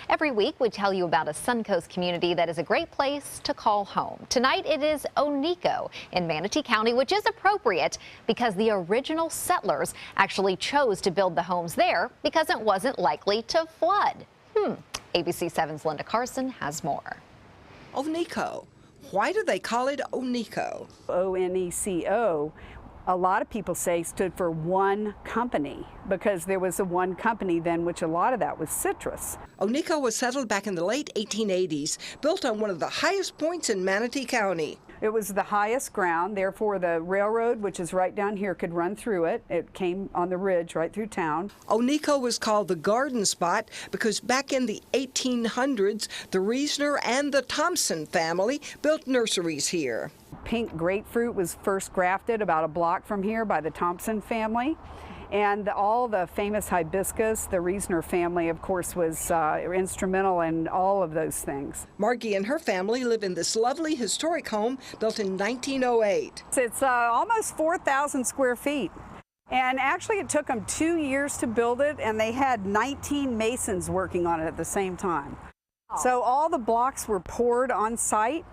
Every week, we tell you about a Suncoast community that is a great place to call home. Tonight, it is Oneco in Manatee County, which is appropriate because the original settlers actually chose to build the homes there because it wasn't likely to flood. ABC 7's Linda Carson has more. Oneco. Why do they call it Oneco? O-N-E-C-O. A lot of people say stood for one company because there was a one company then, which a lot of that was citrus. Oneco was settled back in the late 1880s, built on one of the highest points in Manatee County. It was the highest ground, therefore the railroad, which is right down here, could run through it. It came on the ridge right through town. Oneco was called the garden spot because back in the 1800s, the Reesner and the Thompson family built nurseries here. Pink grapefruit was first grafted about a block from here by the Thompson family. And all the famous hibiscus, the Reesner family, of course, was instrumental in all of those things. Margie and her family live in this lovely historic home built in 1908. It's almost 4,000 square feet. And actually, it took them 2 years to build it, and they had 19 masons working on it at the same time. So all the blocks were poured on site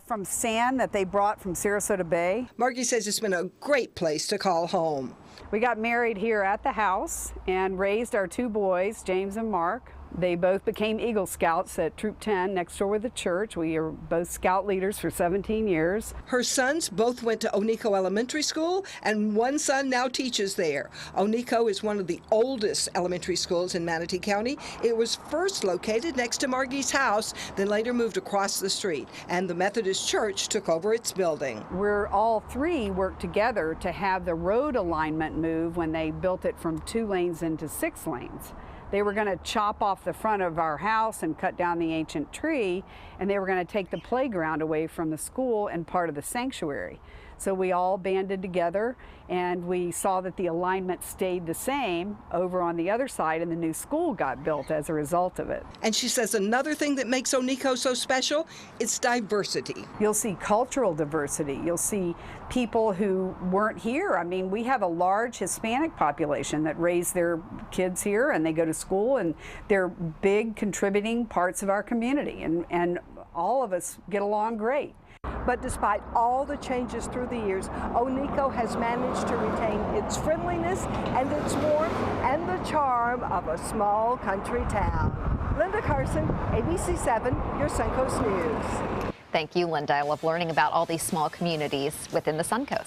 from sand that they brought from Sarasota Bay. Margie says it's been a great place to call home. We got married here at the house and raised our two boys, James and Mark. They both became Eagle Scouts at Troop 10 next door with the church. We are both scout leaders for 17 years. Her sons both went to Oneco Elementary School, and one son now teaches there. Oneco is one of the oldest elementary schools in Manatee County. It was first located next to Margie's house, then later moved across the street, and the Methodist Church took over its building. We're all three worked together to have the road alignment move when they built it from 2 lanes into 6 lanes. They were going to chop off the front of our house and cut down the ancient tree, and they were going to take the playground away from the school and part of the sanctuary. So we all banded together, and we saw that the alignment stayed the same over on the other side, and the new school got built as a result of it. And she says another thing that makes Oneco so special, it's diversity. You'll see cultural diversity. You'll see people who weren't here. I mean, we have a large Hispanic population that raise their kids here, and they go to school, and they're big contributing parts of our community, and all of us get along great. But despite all the changes through the years, Oneco has managed to retain its friendliness and its warmth and the charm of a small country town. Linda Carson, ABC 7, your Suncoast News. Thank you, Linda. I love learning about all these small communities within the Suncoast.